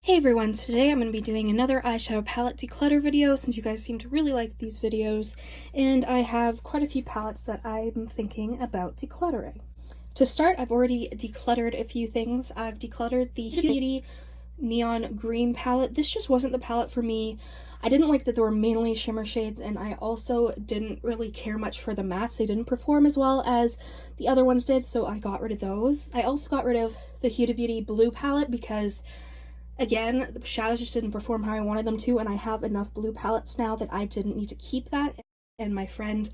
Hey everyone, today I'm going to be doing another eyeshadow palette declutter video since you guys seem to really like these videos, and I have quite a few palettes that I'm thinking about decluttering. To start, I've already decluttered a few things. I've decluttered the Beauty Neon Green palette. This just wasn't the palette for me. I didn't like that there were mainly shimmer shades, and I also didn't really care much for the mattes. They didn't perform as well as the other ones did, so I got rid of those. I also got rid of the Huda Beauty Blue palette because again, the shadows just didn't perform how I wanted them to, and I have enough blue palettes now that I didn't need to keep that. And my friend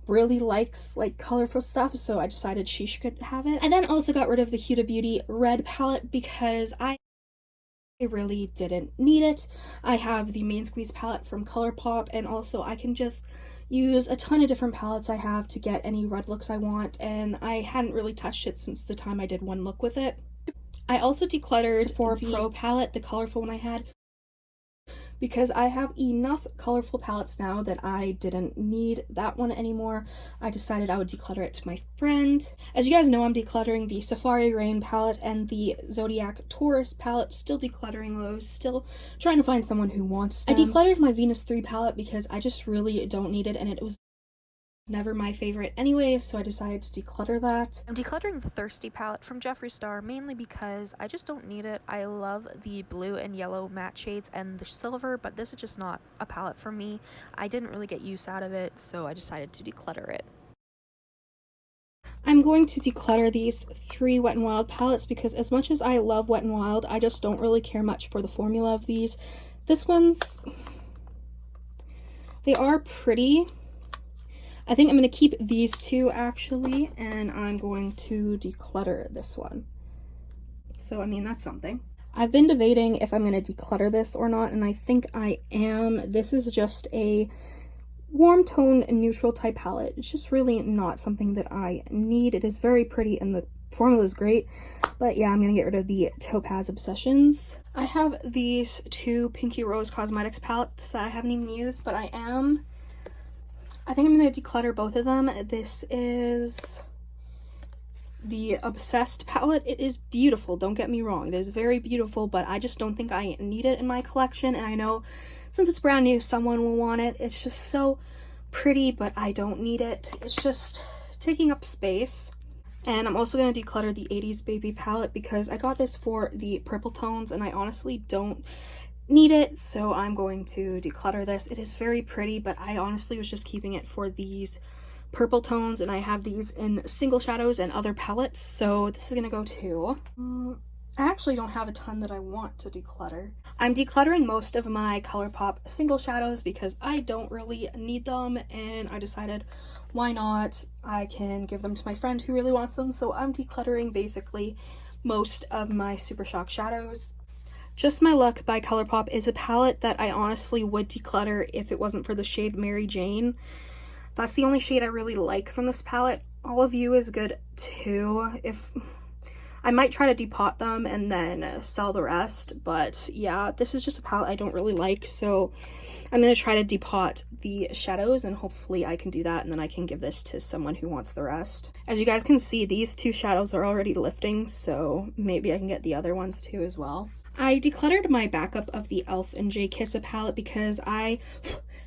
really likes like colorful stuff, so I decided she should have it. I then also got rid of the Huda Beauty red palette because I really didn't need it. I have the Main Squeeze palette from ColourPop, and also I can just use a ton of different palettes I have to get any red looks I want, and I hadn't really touched it since the time I did one look with it. I also decluttered Sephora Pro palette, the colorful one I had, because I have enough colorful palettes now that I didn't need that one anymore. I decided I would declutter it to my friend. As you guys know, I'm decluttering the Safari Rain palette and the Zodiac Taurus palette, still decluttering those, still trying to find someone who wants them. I decluttered my Venus 3 palette because I just really don't need it, and it was never my favorite anyway, so I decided to declutter that. I'm decluttering the Thirsty palette from Jeffree Star mainly because I just don't need it. I love the blue and yellow matte shades and the silver, but this is just not a palette for me. I didn't really get use out of it, so I decided to declutter it. I'm going to declutter these 3 Wet n Wild palettes because as much as I love Wet n Wild, I just don't really care much for the formula of these. This one's, they are pretty. I think I'm going to keep these 2 actually, and I'm going to declutter this one. So, I mean, that's something. I've been debating if I'm going to declutter this or not, and I think I am. This is just a warm tone neutral type palette. It's just really not something that I need. It is very pretty and the formula is great, but yeah, I'm going to get rid of the Topaz Obsessions. I have these 2 Pinky Rose Cosmetics palettes that I haven't even used, but I think I'm going to declutter both of them. This is the Obsessed palette. It is beautiful, don't get me wrong. It is very beautiful, but I just don't think I need it in my collection. And I know since it's brand new, someone will want it. It's just so pretty, but I don't need it. It's just taking up space. And I'm also going to declutter the 80s Baby palette because I got this for the purple tones, and I honestly don't need it, so I'm going to declutter this. It is very pretty, but I honestly was just keeping it for these purple tones, and I have these in single shadows and other palettes, so this is gonna go too. I actually don't have a ton that I want to declutter. I'm decluttering most of my ColourPop single shadows because I don't really need them, and I decided why not? I can give them to my friend who really wants them, so I'm decluttering basically most of my Super Shock shadows. Just My Luck by ColourPop is a palette that I honestly would declutter if it wasn't for the shade Mary Jane. That's the only shade I really like from this palette. All of You is good too. I might try to depot them and then sell the rest, but yeah, this is just a palette I don't really like, so I'm going to try to depot the shadows, and hopefully I can do that, and then I can give this to someone who wants the rest. As you guys can see, these 2 shadows are already lifting, so maybe I can get the other ones too as well. I decluttered my backup of the e.l.f. and J. Kissa palette because I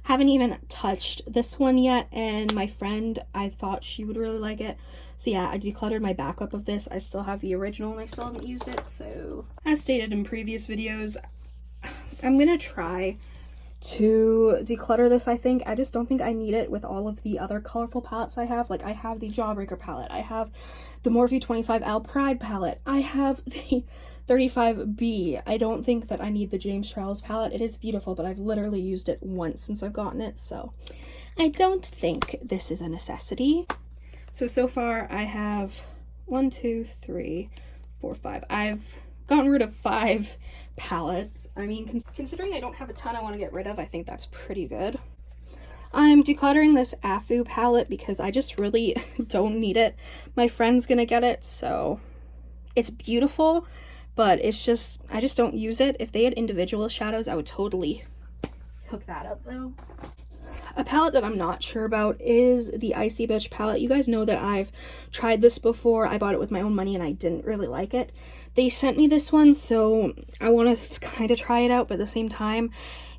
haven't even touched this one yet, and my friend, I thought she would really like it. So yeah, I decluttered my backup of this. I still have the original and I still haven't used it, so as stated in previous videos, I'm gonna try to declutter this. I think I just don't think I need it with all of the other colorful palettes I have. Like, I have the Jawbreaker palette, I have the Morphe 25L Pride palette, I have the 35B. I don't think that I need the James Charles palette. It is beautiful, but I've literally used it once since I've gotten it, so I don't think this is a necessity. So far I have 1, 2, 3, 4, 5. I've gotten rid of 5 palettes. I mean, considering I don't have a ton I want to get rid of, I think that's pretty good. I'm decluttering this Afu palette because I just really don't need it. My friend's gonna get it, so it's beautiful, but it's just, I just don't use it. If they had individual shadows, I would totally hook that up though. A palette that I'm not sure about is the Icy Bitch palette. You guys know that I've tried this before. I bought it with my own money and I didn't really like it. They sent me this one, so I want to kind of try it out, but at the same time,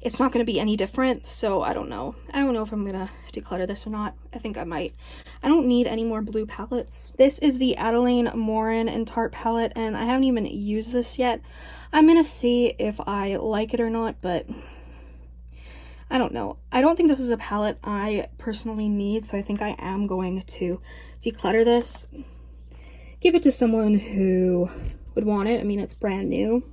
it's not going to be any different, so I don't know. I don't know if I'm going to declutter this or not. I think I might. I don't need any more blue palettes. This is the Adeline Morin and Tarte palette, and I haven't even used this yet. I'm going to see if I like it or not, but I don't know. I don't think this is a palette I personally need, so I think I am going to declutter this. Give it to someone who would want it. I mean, it's brand new.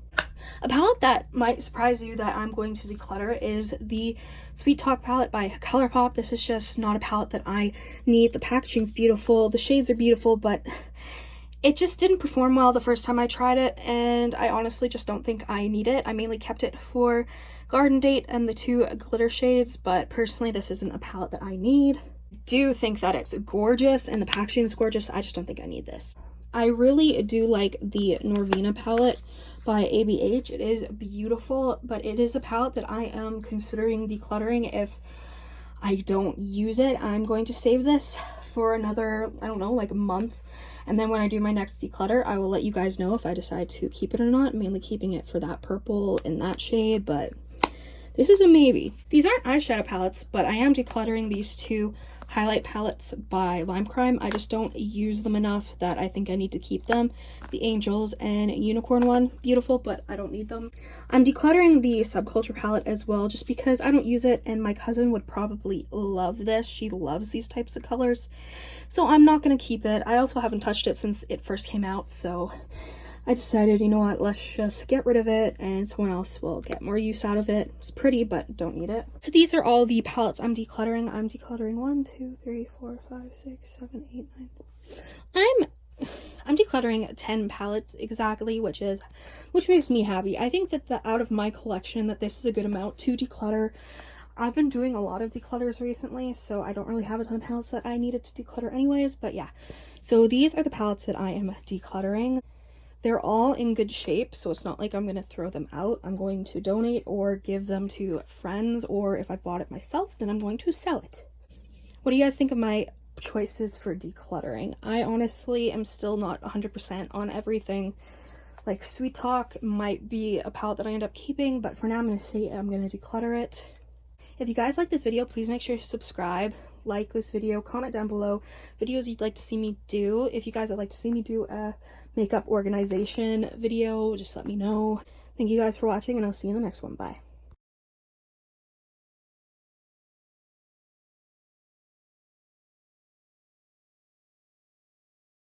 A palette that might surprise you that I'm going to declutter is the Sweet Talk palette by ColourPop. This is just not a palette that I need. The packaging's beautiful, the shades are beautiful, but it just didn't perform well the first time I tried it, and I honestly just don't think I need it. I mainly kept it for Garden Date and the 2 glitter shades, but personally this isn't a palette that I need. I do think that it's gorgeous and the packaging is gorgeous. I just don't think I need this. I really do like the Norvina palette by ABH. It is beautiful, but it is a palette that I am considering decluttering if I don't use it. I'm going to save this for another, I don't know, like a month. And then when I do my next declutter, I will let you guys know if I decide to keep it or not. I'm mainly keeping it for that purple in that shade, but this is a maybe. These aren't eyeshadow palettes, but I am decluttering these 2 highlight palettes by Lime Crime. I just don't use them enough that I think I need to keep them. The Angels and Unicorn one, beautiful, but I don't need them. I'm decluttering the Subculture palette as well, just because I don't use it, and my cousin would probably love this. She loves these types of colors, so I'm not going to keep it. I also haven't touched it since it first came out, so I decided, you know what, let's just get rid of it and someone else will get more use out of it. It's pretty, but don't need it. So these are all the palettes I'm decluttering. I'm decluttering 1, 2, 3, 4, 5, 6, 7, 8, 9. I'm decluttering 10 palettes exactly, which makes me happy. I think that out of my collection that this is a good amount to declutter. I've been doing a lot of declutters recently, so I don't really have a ton of palettes that I needed to declutter anyways, but yeah. So these are the palettes that I am decluttering. They're all in good shape, so it's not like I'm going to throw them out. I'm going to donate or give them to friends, or if I bought it myself, then I'm going to sell it. What do you guys think of my choices for decluttering? I honestly am still not 100% on everything. Like Sweet Talk might be a palette that I end up keeping, but for now I'm going to say I'm going to declutter it. If you guys like this video, please make sure to subscribe, like this video, comment down below videos you'd like to see me do. If you guys would like to see me do a makeup organization video, just let me know. Thank you guys for watching, and I'll see you in the next one. Bye.